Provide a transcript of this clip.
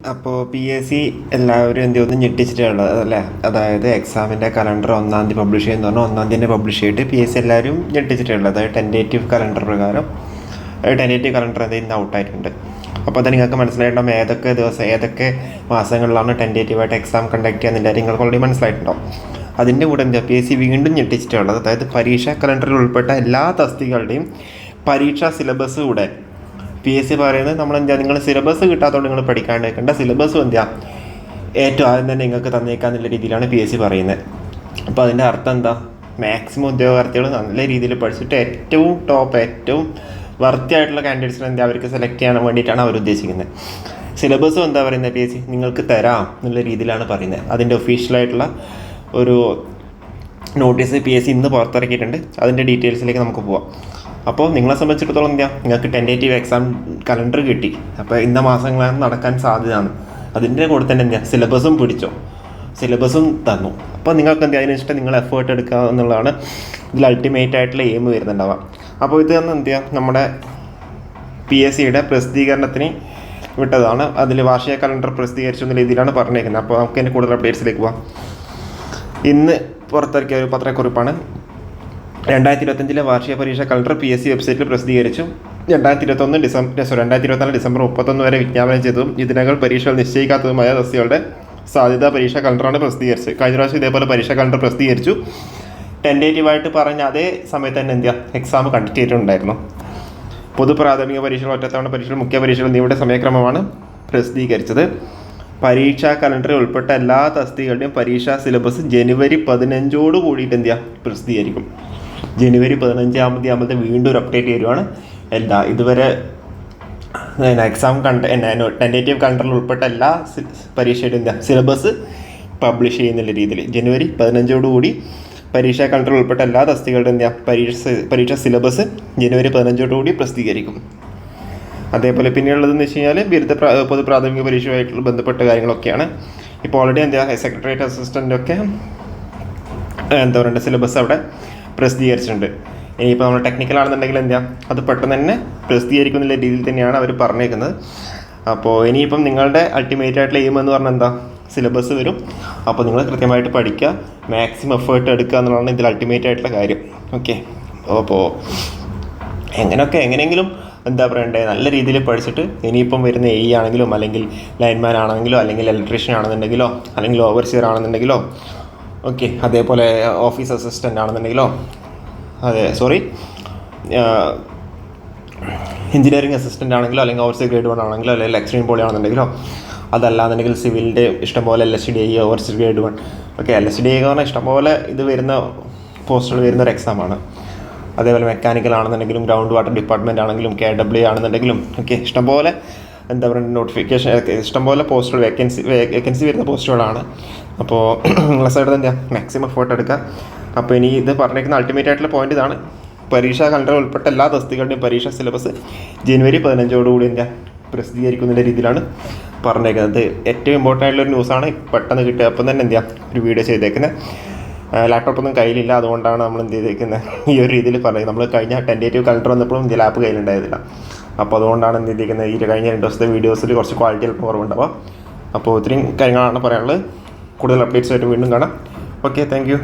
അപ്പോൾ P S C എല്ലാവരും ഒന്ന് ഞെട്ടിച്ചിട്ടുള്ളത് അല്ലേ? അതായത് എക്സാമിൻ്റെ കലണ്ടർ 1-ാം തീയതി പബ്ലിഷ് ചെയ്യുമെന്ന് പറഞ്ഞാൽ 1-ാം തീയതി തന്നെ പബ്ലിഷ് ചെയ്തിട്ട് പി എസ് സി എല്ലാവരും ഞെട്ടിച്ചിട്ടുള്ളത്. അതായത് ടെൻറ്റേറ്റീവ് കലണ്ടർ പ്രകാരം ടെൻറ്റേറ്റീവ് കലണ്ടർ ഇന്ന് ഔട്ടായിട്ടുണ്ട്. അപ്പോൾ അത് നിങ്ങൾക്ക് മനസ്സിലായിട്ടുണ്ടാകും ഏതൊക്കെ ദിവസം ഏതൊക്കെ മാസങ്ങളിലാണ് ടെൻറ്റേറ്റീവായിട്ട് എക്സാം കണ്ടക്ട് ചെയ്യുന്നില്ല നിങ്ങൾക്ക് ഓൾറെഡി മനസ്സിലായിട്ടുണ്ടാവും. അതിൻ്റെ കൂടെ പി എസ് സി വീണ്ടും ഞെട്ടിച്ചിട്ടുള്ളത് അതായത് പരീക്ഷാ കലണ്ടറിൽ ഉൾപ്പെട്ട എല്ലാ തസ്തികകളുടെയും പരീക്ഷാ സിലബസ് കൂടെ പി എസ് സി പറയുന്നത് നിങ്ങൾ സിലബസ് കിട്ടാത്തതുകൊണ്ട് നിങ്ങൾ പഠിക്കാണ്ട് വെക്കേണ്ട, സിലബസ് ഏറ്റവും ആദ്യം തന്നെ നിങ്ങൾക്ക് തന്നേക്കാന്നുള്ള രീതിയിലാണ് പി എസ് സി പറയുന്നത്. അപ്പോൾ അതിൻ്റെ അർത്ഥം എന്താ? മാക്സിമം ഉദ്യോഗാർത്ഥികൾ നല്ല രീതിയിൽ പഠിച്ചിട്ട് ഏറ്റവും വർത്തിയായിട്ടുള്ള കാൻഡിഡേറ്റ്സിനെ അവർക്ക് സെലക്ട് ചെയ്യാൻ വേണ്ടിയിട്ടാണ് അവർ ഉദ്ദേശിക്കുന്നത്. സിലബസും പറയുന്നത് പി എസ് സി നിങ്ങൾക്ക് തരാം എന്നുള്ള രീതിയിലാണ് പറയുന്നത്. അതിൻ്റെ ഒഫീഷ്യലായിട്ടുള്ള ഒരു നോട്ടീസ് പി എസ് സി ഇന്ന് പുറത്തിറക്കിയിട്ടുണ്ട്. അതിൻ്റെ ഡീറ്റെയിൽസിലേക്ക് നമുക്ക് പോവാം. അപ്പോൾ നിങ്ങളെ സംബന്ധിച്ചിടത്തോളം നിങ്ങൾക്ക് ടെൻറ്റേറ്റീവ് എക്സാം കലണ്ടർ കിട്ടി. അപ്പോൾ ഇന്ന മാസങ്ങളാണ് നടക്കാൻ സാധ്യതയാണ്. അതിൻ്റെ കൂടെ തന്നെ സിലബസും പിടിച്ചോ, സിലബസും തന്നു. അപ്പോൾ നിങ്ങൾക്ക് അതിനിഷ്ടം നിങ്ങൾ എഫേർട്ട് എടുക്കുക എന്നുള്ളതാണ് ഇതിൽ അൾട്ടിമേറ്റ് ആയിട്ടുള്ള എയിം വരുന്നുണ്ടാവുക. അപ്പോൾ ഇത് നമ്മുടെ പി എസ് സിയുടെ പ്രസിദ്ധീകരണത്തിന് വിട്ടതാണ്. അതിൽ വാർഷിക കലണ്ടർ പ്രസിദ്ധീകരിച്ചു എന്ന രീതിയിലാണ് പറഞ്ഞേക്കുന്നത്. അപ്പോൾ നമുക്ക് അതിൻ്റെ കൂടുതൽ അപ്ഡേറ്റ്സിലേക്ക് പോകാം. ഇന്ന് പുറത്തിറക്കിയ ഒരു പത്രക്കുറിപ്പാണ്. 2025 വാർഷിക പരീക്ഷാ കലണ്ടർ പി എസ് സി വെബ്സൈറ്റിൽ പ്രസിദ്ധീകരിച്ചു. 2024 ഡിസംബർ 31 വരെ വിജ്ഞാപനം ചെയ്തതും ഇതിനകം പരീക്ഷകൾ നിശ്ചയിക്കാത്തതുമായ തസ്തികകളുടെ സാധ്യതാ പരീക്ഷാ കലണ്ടറാണ് പ്രസിദ്ധീകരിച്ചത്. കഴിഞ്ഞ പ്രാവശ്യം ഇതേപോലെ പരീക്ഷാ കലണ്ടർ പ്രസിദ്ധീകരിച്ചു. ടെൻറ്റേറ്റീവായിട്ട് പറഞ്ഞ അതേ സമയത്ത് തന്നെ എക്സാം കണ്ടക്ട് ചെയ്തിട്ടുണ്ടായിരുന്നു. പൊതു പ്രാഥമിക പരീക്ഷകൾ, ഒറ്റത്തവണ പരീക്ഷകൾ, മുഖ്യ പരീക്ഷകൾ എന്നിവയുടെ സമയക്രമമാണ് പ്രസിദ്ധീകരിച്ചത്. പരീക്ഷാ കലണ്ടറിൽ ഉൾപ്പെട്ട എല്ലാ തസ്തികകളുടെയും പരീക്ഷാ സിലബസ് ജനുവരി 15 കൂടിയിട്ട് പ്രസിദ്ധീകരിക്കും. ജനുവരി 15 ആകുമ്പോഴത്തെ വീണ്ടും ഒരു അപ്ഡേറ്റ് വരുവാണ്. ഇതുവരെ എക്സാം ടെൻറ്റേറ്റീവ് കലണ്ടറിൽ ഉൾപ്പെട്ട എല്ലാ പരീക്ഷയുടെയും സിലബസ് പബ്ലിഷ് ചെയ്യുന്നുള്ള രീതിയിൽ ജനുവരി 15 കൂടി പരീക്ഷാ കലണ്ടറിൽ ഉൾപ്പെട്ട എല്ലാ തസ്തികകളുടെയും പരീക്ഷാ സിലബസ് ജനുവരി 15 കൂടി പ്രസിദ്ധീകരിക്കും. അതേപോലെ പിന്നെയുള്ളതെന്ന് വെച്ച് കഴിഞ്ഞാൽ പൊതു പ്രാഥമിക പരീക്ഷയുമായിട്ടുള്ള ബന്ധപ്പെട്ട കാര്യങ്ങളൊക്കെയാണ്. ഇപ്പോൾ ഓൾറെഡി സെക്രട്ടേറിയറ്റ് അസിസ്റ്റൻ്റൊക്കെ സിലബസ് അവിടെ പ്രസിദ്ധീകരിച്ചിട്ടുണ്ട്. ഇനിയിപ്പോൾ നമ്മൾ ടെക്നിക്കൽ ആണെന്നുണ്ടെങ്കിൽ അത് പെട്ടെന്ന് തന്നെ പ്രസിദ്ധീകരിക്കുന്നുള്ള രീതിയിൽ തന്നെയാണ് അവർ പറഞ്ഞേക്കുന്നത്. അപ്പോൾ ഇനിയിപ്പം നിങ്ങളുടെ അൾട്ടിമേറ്റ് ആയിട്ടുള്ള എയിം എന്ന് പറഞ്ഞാൽ സിലബസ് വരും. അപ്പോൾ നിങ്ങൾ കൃത്യമായിട്ട് പഠിക്കുക, മാക്സിമം എഫേർട്ട് എടുക്കുക എന്നുള്ളതാണ് ഇതിൽ അൾട്ടിമേറ്റ് ആയിട്ടുള്ള കാര്യം. ഓക്കെ, അപ്പോൾ എങ്ങനെയെങ്കിലും നല്ല രീതിയിൽ പഠിച്ചിട്ട് ഇനിയിപ്പം വരുന്ന എ ആണെങ്കിലും അല്ലെങ്കിൽ ലൈൻമാൻ ആണെങ്കിലോ അല്ലെങ്കിൽ ഇലക്ട്രീഷ്യൻ ആണെന്നുണ്ടെങ്കിലോ അല്ലെങ്കിൽ ഓവർസിയർ ആണെന്നുണ്ടെങ്കിലോ ഓക്കെ, അതേപോലെ ഓഫീസ് അസിസ്റ്റൻ്റ് ആണെന്നുണ്ടെങ്കിലോ എഞ്ചിനീയറിംഗ് അസിസ്റ്റൻ്റ് ആണെങ്കിലോ അല്ലെങ്കിൽ ഓവർസിയർ ഗ്രേഡ് 1 ആണെങ്കിലോ അല്ലെങ്കിൽ ലെക്ചറിംഗ് പോളി ആണെന്നുണ്ടെങ്കിലോ അതല്ലാന്നുണ്ടെങ്കിൽ സിവിലിൻ്റെ ഇഷ്ടംപോലെ LSTDI overseer grade 1 okay. LSTDI എന്ന് പറഞ്ഞാൽ ഇഷ്ടംപോലെ ഇത് വരുന്ന പോസ്റ്റുകൾ വരുന്ന ഒരു എക്സാമാണ്. അതേപോലെ മെക്കാനിക്കൽ ആണെന്നുണ്ടെങ്കിലും ഗ്രൗണ്ട് വാട്ടർ ഡിപ്പാർട്ട്മെൻറ്റ് ആണെങ്കിലും KW ആണെന്നുണ്ടെങ്കിലും ഒക്കെ ഇഷ്ടംപോലെ നോട്ടിഫിക്കേഷൻ ഇഷ്ടംപോലെ പോസ്റ്റുകൾ വേക്കൻസി വരുന്ന പോസ്റ്റുകളാണ്. അപ്പോൾ നിങ്ങളെ സൈഡ് തന്നെ മാക്സിമം എഫേർട്ട് എടുക്കുക. അപ്പോൾ ഇനി ഇത് പറഞ്ഞിരിക്കുന്ന അൾട്ടിമേറ്റ് ആയിട്ടുള്ള പോയിന്റ് ഇതാണ്. പരീക്ഷാ കലണ്ടർ ഉൾപ്പെട്ട എല്ലാ തസ്തികളുടെയും പരീക്ഷാ സിലബസ് ജനുവരി 15 കൂടി പ്രസിദ്ധീകരിക്കുന്ന രീതിയിലാണ് പറഞ്ഞേക്കുന്നത്. ഏറ്റവും ഇമ്പോർട്ടൻ്റ് ആയിട്ടുള്ളൊരു ന്യൂസാണ്, പെട്ടെന്ന് കിട്ടുക. അപ്പം തന്നെ ഒരു വീഡിയോ ചെയ്തേക്കുന്നത്. ലാപ്ടോപ്പൊന്നും കയ്യിലില്ല, അതുകൊണ്ടാണ് നമ്മൾ ചെയ്തേക്കുന്നത് ഈ ഒരു രീതിയിൽ പറയുന്നത്. നമ്മൾ കഴിഞ്ഞ ടെൻറ്റേറ്റീവ് കലണ്ടർ വന്നപ്പോഴും ലാപ്പ് കയ്യിലുണ്ടായിരുന്നില്ല. അപ്പോൾ അതുകൊണ്ടാണ് ചെയ്തേക്കുന്നത്. ഈ കഴിഞ്ഞ 2 ദിവസത്തെ വീഡിയോസിൽ കുറച്ച് ക്വാളിറ്റി അല്പം കുറവുണ്ടാവുക. അപ്പോൾ ഇത്രയും കാര്യങ്ങളാണ് പറയാനുള്ളത്. കൂടുതൽ അപ്ഡേറ്റ്സ് ആയിട്ട് വീണ്ടും കാണാം. Okay, thank you.